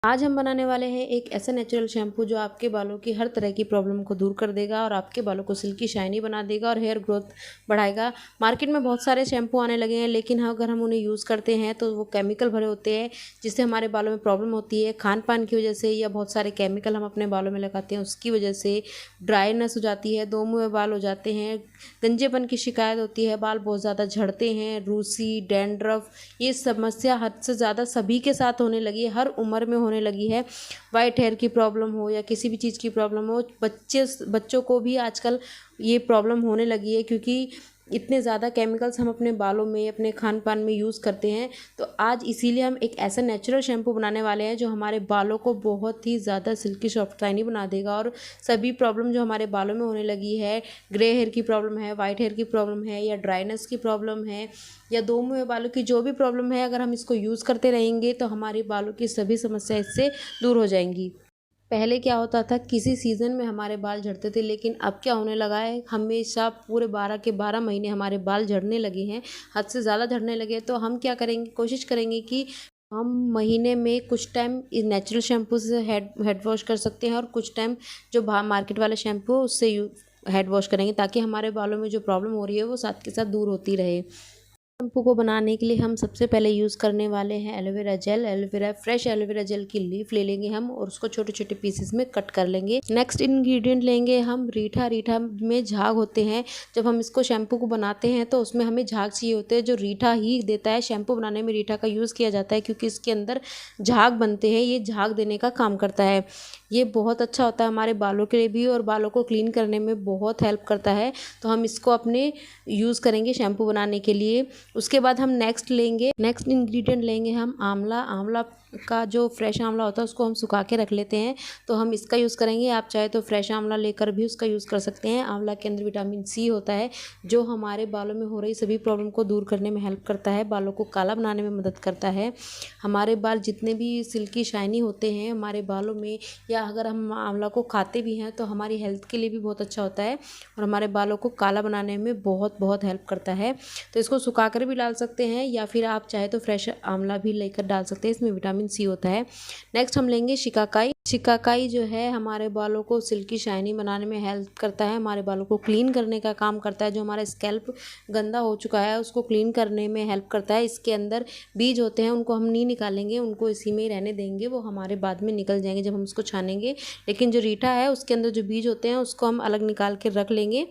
आज हम बनाने वाले हैं एक ऐसा नेचुरल शैम्पू जो आपके बालों की हर तरह की प्रॉब्लम को दूर कर देगा और आपके बालों को सिल्की शाइनी बना देगा और हेयर ग्रोथ बढ़ाएगा। मार्केट में बहुत सारे शैम्पू आने लगे हैं, लेकिन अगर हम उन्हें यूज़ करते हैं तो वो केमिकल भरे होते हैं, जिससे हमारे बालों में प्रॉब्लम होती है। खान पान की वजह से या बहुत सारे केमिकल हम अपने बालों में लगाते हैं, उसकी वजह से ड्राइनेस हो जाती है, दो मुँहे बाल हो जाते हैं, गंजेपन की शिकायत होती है, बाल बहुत ज़्यादा झड़ते हैं, रूसी, डैंड्रफ, ये समस्या हद से ज़्यादा सभी के साथ होने लगी है, हर उम्र में होने लगी है। वाइट हेयर की प्रॉब्लम हो या किसी भी चीज़ की प्रॉब्लम हो, बच्चों को भी आजकल ये प्रॉब्लम होने लगी है, क्योंकि इतने ज़्यादा केमिकल्स हम अपने बालों में, अपने खान पान में यूज़ करते हैं। तो आज इसीलिए हम एक ऐसा नेचुरल शैम्पू बनाने वाले हैं जो हमारे बालों को बहुत ही ज़्यादा सिल्की सॉफ्ट शाइनी बना देगा और सभी प्रॉब्लम जो हमारे बालों में होने लगी है, ग्रे हेयर की प्रॉब्लम है, वाइट हेयर की प्रॉब्लम है या ड्राइनेस की प्रॉब्लम है या दो मुँहे बालों की जो भी प्रॉब्लम है, अगर हम इसको यूज़ करते रहेंगे तो हमारे बालों की सभी समस्या इससे दूर हो जाएंगी। पहले क्या होता था, किसी सीज़न में हमारे बाल झड़ते थे, लेकिन अब क्या होने लगा है, हमेशा पूरे 12 के 12 महीने हमारे बाल झड़ने लगे हैं, हद से ज़्यादा झड़ने लगे हैं। तो हम क्या करेंगे, कोशिश करेंगे कि हम महीने में कुछ टाइम इस नेचुरल शैम्पू से हेड वॉश कर सकते हैं और कुछ टाइम जो मार्केट वाला शैम्पू है उससे हेड वॉश करेंगे, ताकि हमारे बालों में जो प्रॉब्लम हो रही है वो साथ के साथ दूर होती रहे। शैम्पू को बनाने के लिए हम सबसे पहले यूज़ करने वाले हैं aloe vera gel. Fresh aloe vera gel की लीफ ले लेंगे हम और उसको छोटे छोटे पीसेस में कट कर लेंगे। नेक्स्ट इंग्रेडिएंट लेंगे हम रीठा। रीठा में झाग होते हैं, जब हम इसको शैम्पू को बनाते हैं तो उसमें हमें झाग चाहिए होते हैं, जो रीठा ही देता है। शैम्पू बनाने में रीठा का यूज़ किया जाता है क्योंकि इसके अंदर झाग बनते हैं, ये झाग देने का काम करता है। ये बहुत अच्छा होता है हमारे बालों के लिए भी और बालों को क्लीन करने में बहुत हेल्प करता है। तो हम इसको अपने यूज़ करेंगे शैम्पू बनाने के लिए। उसके बाद हम नेक्स्ट इंग्रेडिएंट लेंगे हम आंवला। आंवला का जो फ्रेश आंवला होता है उसको हम सुखा के रख लेते हैं, तो हम इसका यूज़ करेंगे। आप चाहे तो फ्रेश आंवला लेकर भी उसका यूज़ कर सकते हैं। आंवला के अंदर विटामिन सी होता है, जो हमारे बालों में हो रही सभी प्रॉब्लम को दूर करने में हेल्प करता है, बालों को काला बनाने में मदद करता है। हमारे बाल जितने भी सिल्की शाइनी होते हैं हमारे बालों में, या अगर हम आंवला को खाते भी हैं तो हमारी हेल्थ के लिए भी बहुत अच्छा होता है और हमारे बालों को काला बनाने में बहुत बहुत हेल्प करता है। तो इसको सुखा कर भी डाल सकते हैं या फिर आप चाहे तो फ्रेश आंवला भी लेकर डाल सकते हैं, इसमें विटामिन सी होता है। नेक्स्ट हम लेंगे शिकाकाई। शिकाकाई जो है हमारे बालों को सिल्की शाइनी बनाने में हेल्प करता है, हमारे बालों को क्लीन करने का काम करता है। जो हमारा स्कैल्प गंदा हो चुका है उसको क्लीन करने में हेल्प करता है। इसके अंदर बीज होते हैं, उनको हम नहीं निकालेंगे, उनको इसी में ही रहने देंगे, वो हमारे बाद में निकल जाएंगे जब हम उसको छानेंगे। लेकिन जो रीठा है उसके अंदर जो बीज होते हैं उसको हम अलग निकाल के रख लेंगे।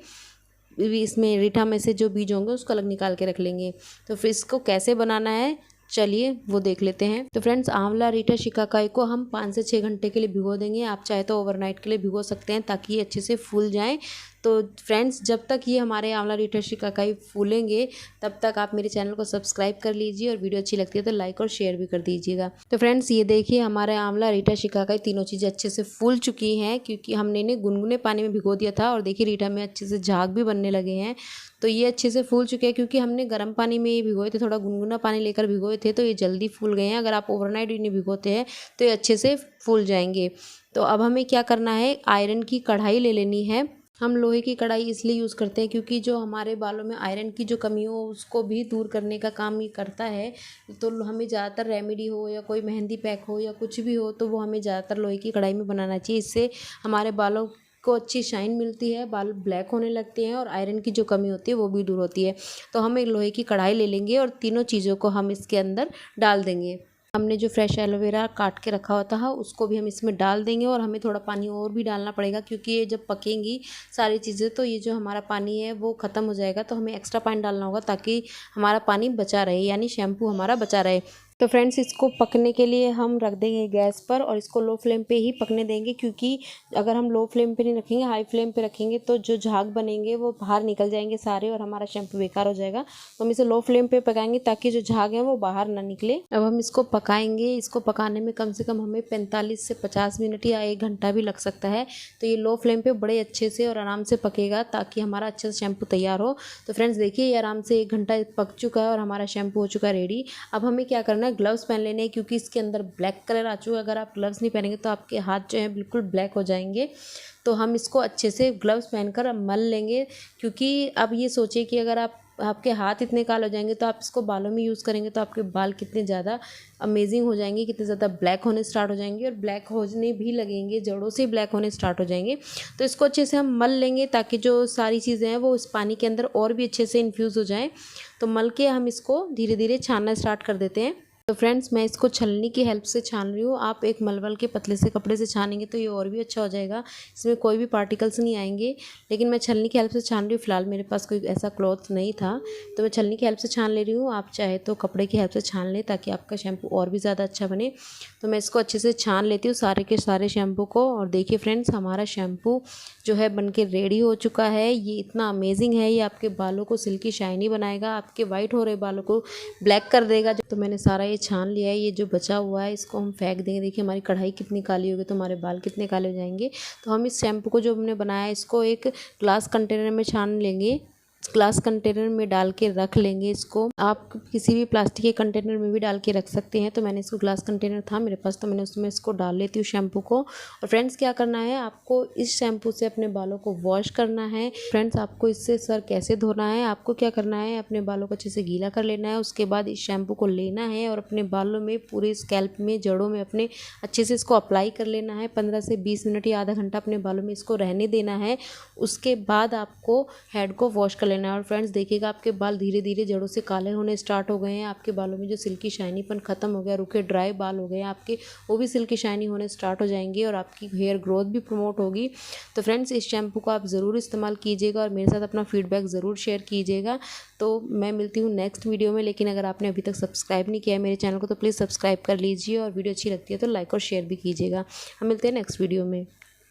इसमें रीठा में से जो बीज होंगे उसको अलग निकाल के रख लेंगे। तो फिर इसको कैसे बनाना है चलिए वो देख लेते हैं। तो फ्रेंड्स, आंवला, रीठा, शिकाकाई को हम 5 से 6 घंटे के लिए भिगो देंगे। आप चाहे तो ओवरनाइट के लिए भिगो सकते हैं ताकि ये अच्छे से फूल जाएं। तो फ्रेंड्स, जब तक ये हमारे आंवला, रीठा, शिकाकाई फूलेंगे तब तक आप मेरे चैनल को सब्सक्राइब कर लीजिए और वीडियो अच्छी लगती है तो लाइक और शेयर भी कर दीजिएगा। तो फ्रेंड्स, ये देखिए हमारे आंवला, रीठा, शिकाकाई तीनों चीज़ें अच्छे से फूल चुकी हैं, क्योंकि हमने इन्हें गुनगुने पानी में भिगो दिया था। और देखिए रीठा में अच्छे से झाग भी बनने लगे हैं। तो ये अच्छे से फूल चुके हैं क्योंकि हमने गर्म पानी में ये भिगोए थे, थोड़ा गुनगुना पानी लेकर भिगोए थे, तो ये जल्दी फूल गए हैं। अगर आप ओवरनाइट इन्हें भिगोते हैं तो ये अच्छे से फूल जाएंगे। तो अब हमें क्या करना है, आयरन की कढ़ाई ले लेनी है। हम लोहे की कढ़ाई इसलिए यूज़ करते हैं क्योंकि जो हमारे बालों में आयरन की जो कमी हो उसको भी दूर करने का काम ये करता है। तो हमें ज़्यादातर रेमेडी हो या कोई मेहंदी पैक हो या कुछ भी हो तो वो हमें ज़्यादातर लोहे की कढ़ाई में बनाना चाहिए। इससे हमारे बालों को अच्छी शाइन मिलती है, बाल ब्लैक होने लगते हैं और आयरन की जो कमी होती है वो भी दूर होती है। तो हम एक लोहे की कढ़ाई ले लेंगे और तीनों चीज़ों को हम इसके अंदर डाल देंगे। हमने जो फ्रेश एलोवेरा काट के रखा होता है उसको भी हम इसमें डाल देंगे और हमें थोड़ा पानी और भी डालना पड़ेगा, क्योंकि ये जब पकेंगी सारी चीज़ें तो ये जो हमारा पानी है वो ख़त्म हो जाएगा। तो हमें एक्स्ट्रा पानी डालना होगा ताकि हमारा पानी बचा रहे, यानी शैम्पू हमारा बचा रहे। तो फ्रेंड्स, इसको पकने के लिए हम रख देंगे गैस पर और इसको लो फ्लेम पे ही पकने देंगे, क्योंकि अगर हम लो फ्लेम पे नहीं रखेंगे, हाई फ्लेम पे रखेंगे तो जो झाग बनेंगे वो बाहर निकल जाएंगे सारे और हमारा शैम्पू बेकार हो जाएगा। तो हम इसे लो फ्लेम पे पकाएंगे ताकि जो झाग है वो बाहर ना निकले। अब हम इसको पकाएंगे। इसको पकाने में कम से कम हमें 45 से 50 मिनट या 1 घंटा भी लग सकता है। तो ये लो फ्लेम पे बड़े अच्छे से और आराम से पकेगा ताकि हमारा अच्छे से शैम्पू तैयार हो। तो फ्रेंड्स, देखिए ये आराम से 1 घंटा पक चुका है और हमारा शैम्पू हो चुका है रेडी। अब हमें क्या करना है, ग्लव्स पहन लेने हैं, क्योंकि इसके अंदर ब्लैक कलर आ चुका है। अगर आप ग्लव्स नहीं पहनेंगे तो आपके हाथ जो है बिल्कुल ब्लैक हो जाएंगे। तो हम इसको अच्छे से ग्लव्स पहनकर मल लेंगे, क्योंकि अब ये सोचिए कि अगर आप आपके हाथ इतने काले हो जाएंगे तो आप इसको बालों में यूज़ करेंगे तो आपके बाल कितने ज़्यादा अमेजिंग हो जाएंगे, कितने ज़्यादा ब्लैक होने स्टार्ट हो जाएंगे और ब्लैक होने भी लगेंगे, जड़ों से ब्लैक होने स्टार्ट हो जाएंगे। तो इसको अच्छे से हम मल लेंगे ताकि जो सारी चीज़ें हैं वो इस पानी के अंदर और भी अच्छे से इन्फ्यूज़ हो जाएँ। तो मल के हम इसको धीरे धीरे छानना स्टार्ट कर देते हैं। तो फ्रेंड्स मैं इसको छलनी की हेल्प से छान रही हूँ। आप एक मलमल के पतले से कपड़े से छानेंगे तो ये और भी अच्छा हो जाएगा, इसमें कोई भी पार्टिकल्स नहीं आएंगे। लेकिन मैं छलनी की हेल्प से छान रही हूँ। फिलहाल मेरे पास कोई ऐसा क्लॉथ नहीं था तो मैं छलनी की हेल्प से छान ले रही हूँ। आप चाहे तो कपड़े की हेल्प से छान लें ताकि आपका शैम्पू और भी ज़्यादा अच्छा बने। तो मैं इसको अच्छे से छान लेती हूँ सारे के सारे शैम्पू को। और देखिए फ्रेंड्स, हमारा शैम्पू जो है बनके रेडी हो चुका है। ये इतना अमेजिंग है, ये आपके बालों को सिल्की शाइनी बनाएगा, आपके वाइट हो रहे बालों को ब्लैक कर देगा। तो मैंने सारा ये छान लिया है। ये जो बचा हुआ है इसको हम फेंक देंगे। देखिए हमारी कढ़ाई कितनी काली होगी तो हमारे बाल कितने काले हो जाएंगे। तो हम इस शैम्पू को जो हमने बनाया है इसको एक ग्लास कंटेनर में छान लेंगे, ग्लास कंटेनर में डाल के रख लेंगे। इसको आप किसी भी प्लास्टिक के कंटेनर में भी डाल के रख सकते हैं। तो मैंने इसको ग्लास कंटेनर था मेरे पास तो मैंने उसमें इसको डाल लेती हूँ शैम्पू को। और फ्रेंड्स क्या करना है, आपको इस शैम्पू से अपने बालों को वॉश करना है। फ्रेंड्स आपको इससे सर कैसे धोना है, आपको क्या करना है, अपने बालों को अच्छे से गीला कर लेना है। उसके बाद इस शैम्पू को लेना है और अपने बालों में, पूरे स्कैल्प में, जड़ों में अपने अच्छे से इसको अप्लाई कर लेना है। 15 से 20 मिनट या आधा घंटा अपने बालों में इसको रहने देना है। उसके बाद आपको हेड को वॉश कर लेना है। और फ्रेंड्स देखिएगा आपके बाल धीरे धीरे जड़ों से काले होने स्टार्ट हो गए हैं। आपके बालों में जो सिल्की शाइनीपन खत्म हो गया, रूखे ड्राई बाल हो गए आपके, वो भी सिल्की शाइनी होने स्टार्ट हो जाएंगे और आपकी हेयर ग्रोथ भी प्रमोट होगी। तो फ्रेंड्स इस शैम्पू को आप ज़रूर इस्तेमाल कीजिएगा और मेरे साथ अपना फीडबैक ज़रूर शेयर कीजिएगा। तो मैं मिलती हूँ नेक्स्ट वीडियो में। लेकिन अगर आपने अभी तक सब्सक्राइब नहीं किया है मेरे चैनल को तो प्लीज़ सब्सक्राइब कर लीजिए और वीडियो अच्छी लगती है तो लाइक और शेयर भी कीजिएगा। हम मिलते हैं नेक्स्ट वीडियो में।